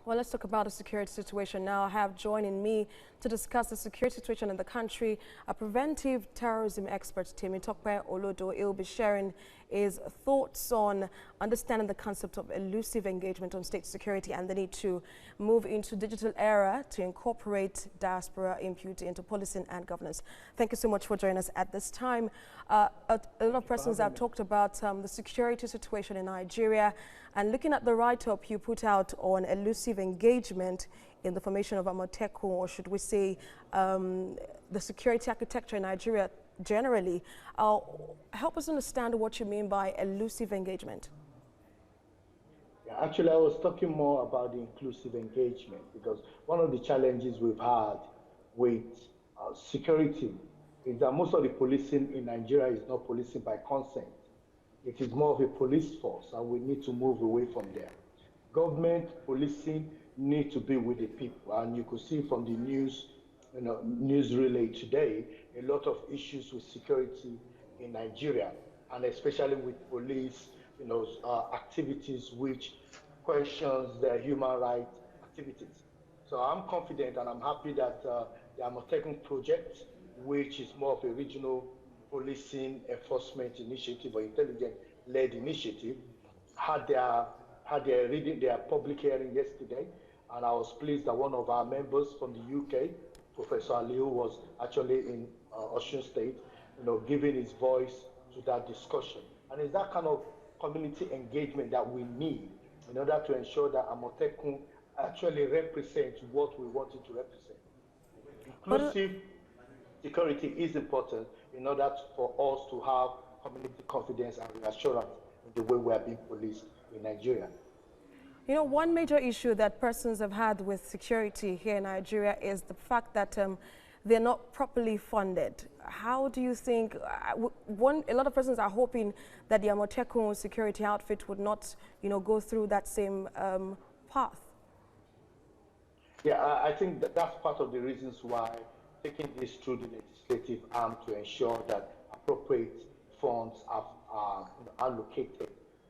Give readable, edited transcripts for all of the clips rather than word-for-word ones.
Well, let's talk about the security situation now. I have joining me to discuss the security situation in the country a preventive terrorism expert, Temitope Olodo. He'll be sharing his thoughts on understanding the concept of elusive engagement on state security and the need to move into digital era to incorporate diaspora input into policing and governance. Thank you so much for joining us at this time. A lot of persons have talked about the security situation in Nigeria, and looking at the write-up you put out on elusive engagement in the formation of Amotekun, or should we say the security architecture in Nigeria generally. Help us understand what you mean by elusive engagement. Yeah, actually, I was talking more about the inclusive engagement, because one of the challenges we've had with security is that most of the policing in Nigeria is not policing by consent. It is more of a police force, and we need to move away from there. Government policing need to be with the people, and you could see from the news relay today, a lot of issues with security in Nigeria, and especially with police, activities which questions their human rights activities. So I'm confident and I'm happy that the Amotekun project, which is more of a regional policing enforcement initiative or intelligence-led initiative, had their public hearing yesterday, and I was pleased that one of our members from the UK, Professor Aliu, was actually in Osun State, giving his voice to that discussion. And it's that kind of community engagement that we need in order to ensure that Amotekun actually represents what we want it to represent. Inclusive security is important in order for us to have community confidence and reassurance in the way we are being policed in Nigeria. One major issue that persons have had with security here in Nigeria is the fact that they're not properly funded. How do you think, a lot of persons are hoping that the Amotekun security outfit would not, go through that same path? Yeah, I think that's part of the reasons why taking this through the legislative arm to ensure that appropriate funds are allocated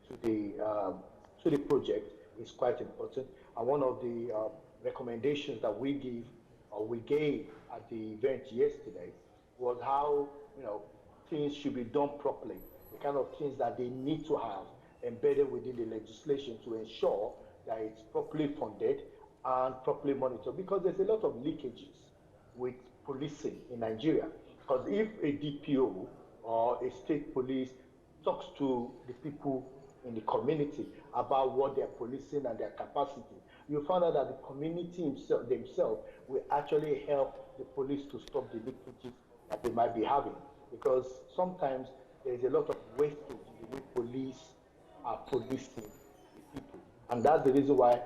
to the project is quite important. And one of the recommendations that we gave at the event yesterday was how things should be done properly, the kind of things that they need to have embedded within the legislation to ensure that it's properly funded and properly monitored, because there's a lot of leakages with policing in Nigeria. Because if a DPO or a state police talks to the people in the community about what they're policing and their capacity, you find out that the community themselves will actually help the police to stop the leakages that they might be having. Because sometimes there's a lot of wastage in the way police are policing the people. And that's the reason why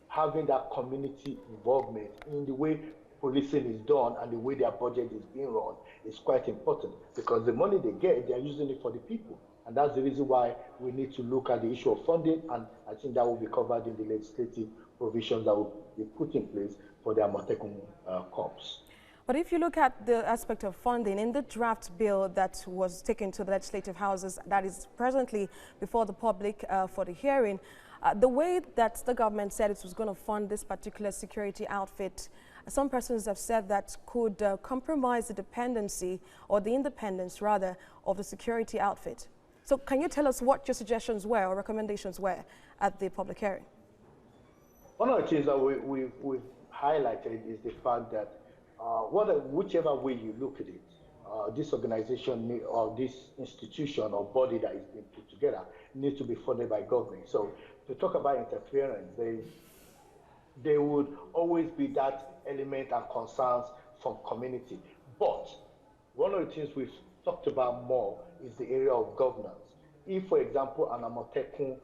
having that community involvement in the way policing is done and the way their budget is being run is quite important, because the money they get, they're using it for the people. And that's the reason why we need to look at the issue of funding, and I think that will be covered in the legislative provisions that will be put in place for the Amotekun Corps. But if you look at the aspect of funding, in the draft bill that was taken to the legislative houses that is presently before the public for the hearing, the way that the government said it was going to fund this particular security outfit, some persons have said that could compromise the dependency, or the independence rather, of the security outfit. So can you tell us what your suggestions were or recommendations were at the public hearing? One of the things that we've highlighted is the fact that whichever way you look at it, this organization or this institution or body that is being put together needs to be funded by government. So to talk about interference, there would always be that element and concerns from community. But one of the things we've talked about more is the area of governance. If, for example, an Amotekun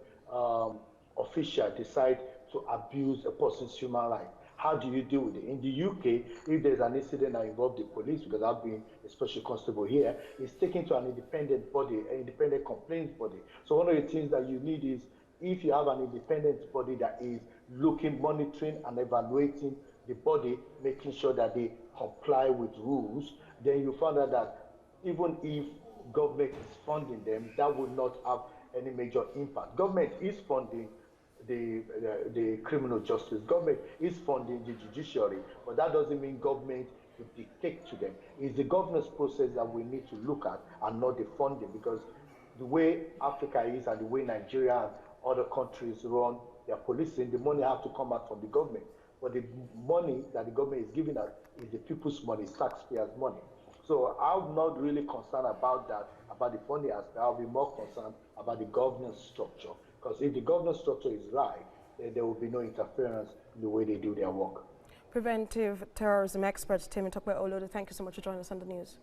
official decides to abuse a person's human rights, how do you deal with it? In the UK, if there's an incident that involves the police, because I've been a special constable here, it's taken to an independent body, an independent complaints body. So one of the things that you need is, if you have an independent body that is looking, monitoring and evaluating the body, making sure that they comply with rules, then you find out that even if government is funding them, that will not have any major impact. Government is funding the criminal justice. Government is funding the judiciary, but that doesn't mean government will dictate to them. It's the governance process that we need to look at and not the funding, because the way Africa is and the way Nigeria and other countries run their policing, the money has to come out from the government. But the money that the government is giving us is the people's money, it's taxpayers' money. So I'm not really concerned about that, about the funding aspect. I'll be more concerned about the governance structure. Because if the governance structure is right, then there will be no interference in the way they do their work. Preventive terrorism expert Temitope Olodo, thank you so much for joining us on the news.